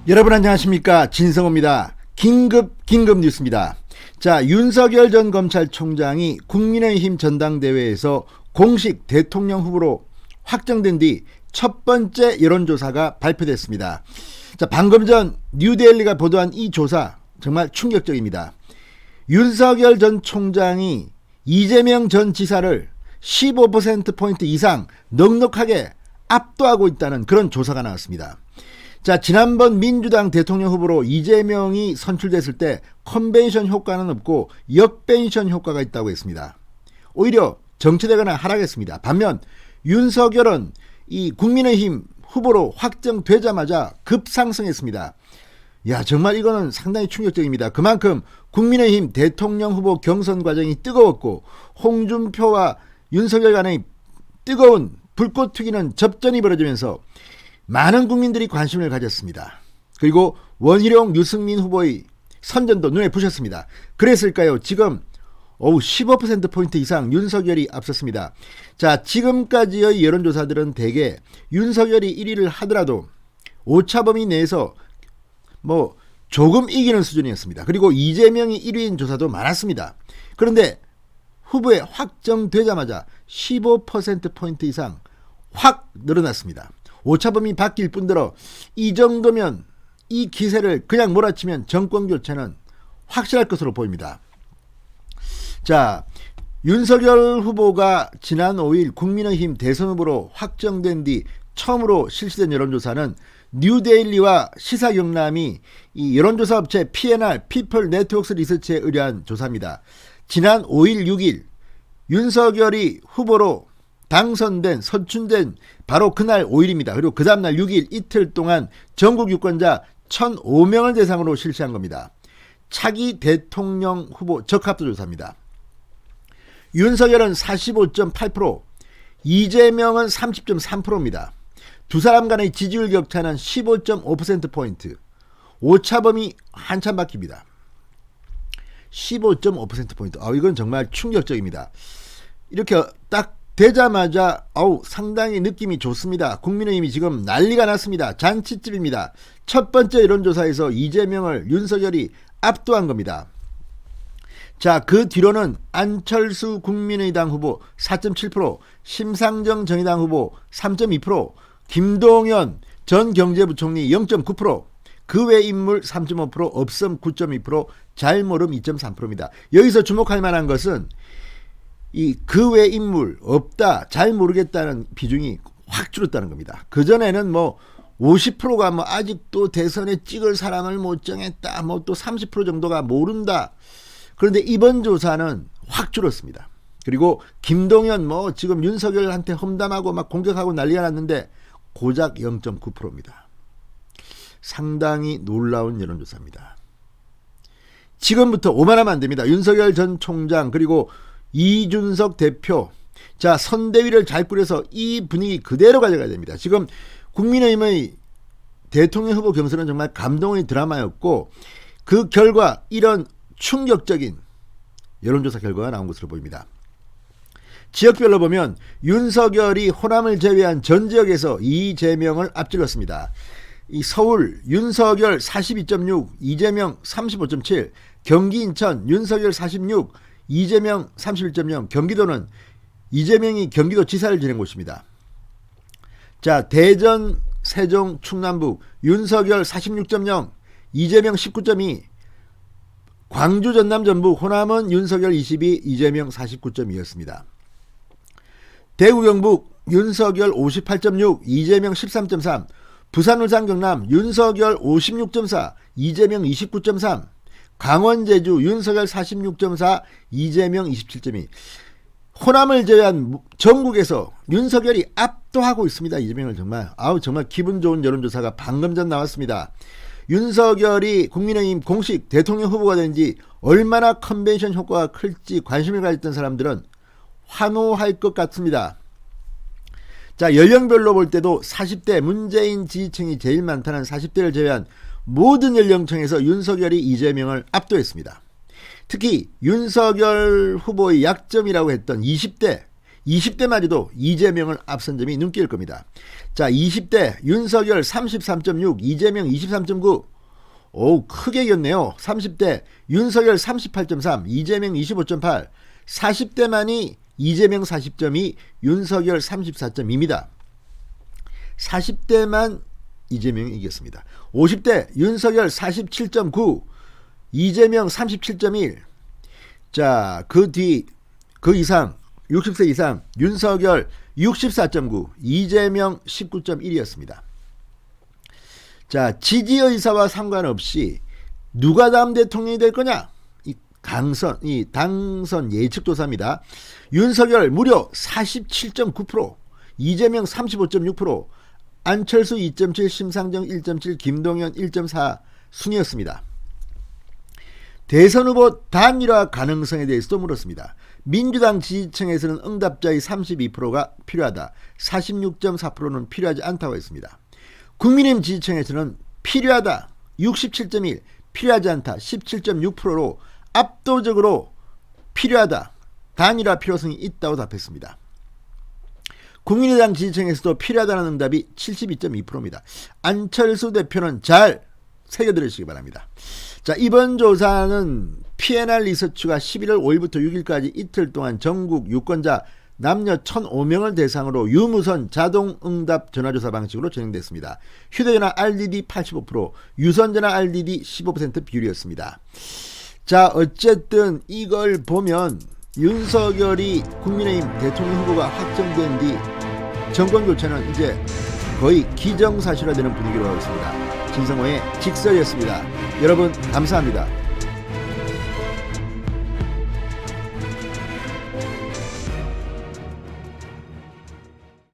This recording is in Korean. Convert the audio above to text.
여러분 안녕하십니까, 진성호입니다. 긴급 뉴스입니다. 자, 윤석열 전 검찰총장이 국민의힘 전당대회에서 공식 대통령 후보로 확정된 뒤 첫 번째 여론조사가 발표됐습니다. 자, 방금 전 뉴데일리가 보도한 이 조사 정말 충격적입니다. 윤석열 전 총장이 이재명 전 지사를 15%포인트 이상 넉넉하게 압도하고 있다는 그런 조사가 나왔습니다. 자, 지난번 민주당 대통령 후보로 이재명이 선출됐을 때 컨벤션 효과는 없고 역벤션 효과가 있다고 했습니다. 오히려 정체되거나 하락했습니다. 반면 윤석열은 이 국민의힘 후보로 확정되자마자 급상승했습니다. 야, 정말 이거는 상당히 충격적입니다. 그만큼 국민의힘 대통령 후보 경선 과정이 뜨거웠고 홍준표와 윤석열 간의 뜨거운 불꽃 튀기는 접전이 벌어지면서 많은 국민들이 관심을 가졌습니다. 그리고 원희룡, 유승민 후보의 선전도 눈에 부셨습니다. 그랬을까요? 지금 15%포인트 이상 윤석열이 앞섰습니다. 자, 지금까지의 여론조사들은 대개 윤석열이 1위를 하더라도 오차범위 내에서 조금 이기는 수준이었습니다. 그리고 이재명이 1위인 조사도 많았습니다. 그런데 후보에 확정되자마자 15%포인트 이상 확 늘어났습니다. 오차범위 바뀔 뿐더러 이 정도면 이 기세를 그냥 몰아치면 정권교체는 확실할 것으로 보입니다. 자, 윤석열 후보가 지난 5일 국민의힘 대선 후보로 확정된 뒤 처음으로 실시된 여론조사는 뉴데일리와 시사경남이 이 여론조사 업체 P&R 피플 네트워크 리서치에 의뢰한 조사입니다. 지난 5일 6일 윤석열이 후보로 당선된 선출된 바로 그날 5일입니다. 그리고 그 다음날 6일 이틀 동안 전국 유권자 1,005명을 대상으로 실시한 겁니다. 차기 대통령 후보 적합도 조사입니다. 윤석열은 45.8%, 이재명은 30.3%입니다. 두 사람 간의 지지율 격차는 15.5%포인트, 오차범위 한참 바뀝니다. 15.5%포인트. 이건 정말 충격적입니다. 이렇게 딱 되자마자 상당히 느낌이 좋습니다. 국민의힘이 지금 난리가 났습니다. 잔치집입니다. 첫 번째 여론조사에서 이재명을 윤석열이 압도한 겁니다. 자, 그 뒤로는 안철수 국민의당 후보 4.7%, 심상정 정의당 후보 3.2%, 김동연 전 경제부총리 0.9%, 그 외 인물 3.5%, 없음 9.2%, 잘 모름 2.3%입니다. 여기서 주목할 만한 것은 이 그 외 인물 없다, 잘 모르겠다는 비중이 확 줄었다는 겁니다. 그전에는 50%가 아직도 대선에 찍을 사람을 못 정했다, 또 30% 정도가 모른다. 그런데 이번 조사는 확 줄었습니다. 그리고 김동연 지금 윤석열한테 험담하고 막 공격하고 난리가 났는데 고작 0.9%입니다. 상당히 놀라운 여론조사입니다. 지금부터 오만하면 안 됩니다. 윤석열 전 총장 그리고 이준석 대표, 자, 선대위를 잘 꾸려서 이 분위기 그대로 가져가야 됩니다. 지금 국민의힘의 대통령 후보 경선은 정말 감동의 드라마였고 그 결과 이런 충격적인 여론조사 결과가 나온 것으로 보입니다. 지역별로 보면 윤석열이 호남을 제외한 전 지역에서 이재명을 앞질렀습니다. 이 서울 윤석열 42.6, 이재명 35.7, 경기 인천 윤석열 46, 이재명 31.0, 경기도는 이재명이 경기도 지사를 지낸 곳입니다. 자, 대전, 세종, 충남북 윤석열 46.0, 이재명 19.2, 광주, 전남, 전북, 호남은 윤석열 22, 이재명 49.2였습니다. 대구, 경북 윤석열 58.6, 이재명 13.3, 부산, 울산, 경남 윤석열 56.4, 이재명 29.3, 강원, 제주 윤석열 46.4, 이재명 27.2. 호남을 제외한 전국에서 윤석열이 압도하고 있습니다. 이재명을 정말 기분 좋은 여론조사가 방금 전 나왔습니다. 윤석열이 국민의힘 공식 대통령 후보가 된 지 얼마나 컨벤션 효과가 클지 관심을 가졌던 사람들은 환호할 것 같습니다. 자, 연령별로 볼 때도 40대 문재인 지지층이 제일 많다는 40대를 제외한 모든 연령층에서 윤석열이 이재명을 압도했습니다. 특히 윤석열 후보의 약점이라고 했던 20대 20대만 해도 이재명을 앞선 점이 눈길일 겁니다. 자, 20대 윤석열 33.6, 이재명 23.9. 오, 크게 이겼네요. 30대 윤석열 38.3, 이재명 25.8. 40대만이 이재명 40.2, 윤석열 34.2입니다. 40대만 이재명이 이겼습니다. 50대 윤석열 47.9, 이재명 37.1. 자, 그 이상 60세 이상 윤석열 64.9, 이재명 19.1이었습니다. 자, 지지 의사와 상관없이 누가 다음 대통령이 될 거냐? 이 당선 예측 조사입니다. 윤석열 무려 47.9%, 이재명 35.6%, 안철수 2.7, 심상정 1.7, 김동연 1.4 순이었습니다. 대선 후보 단일화 가능성에 대해서도 물었습니다. 민주당 지지층에서는 응답자의 32%가 필요하다, 46.4%는 필요하지 않다고 했습니다. 국민의힘 지지층에서는 필요하다 67.1, 필요하지 않다 17.6%로 압도적으로 필요하다, 단일화 필요성이 있다고 답했습니다. 국민의당 지지층에서도 필요하다는 응답이 72.2%입니다. 안철수 대표는 잘 새겨들으시기 바랍니다. 자, 이번 조사는 P&R 리서치가 11월 5일부터 6일까지 이틀 동안 전국 유권자 남녀 1,005명을 대상으로 유무선 자동응답 전화조사 방식으로 진행됐습니다. 휴대전화 RDD 85%, 유선전화 RDD 15% 비율이었습니다. 자, 어쨌든 이걸 보면 윤석열이 국민의힘 대통령 후보가 확정된 뒤 정권 교체는 이제 거의 기정사실화되는 분위기로 가고 있습니다. 진성호의 직설이었습니다. 여러분 감사합니다.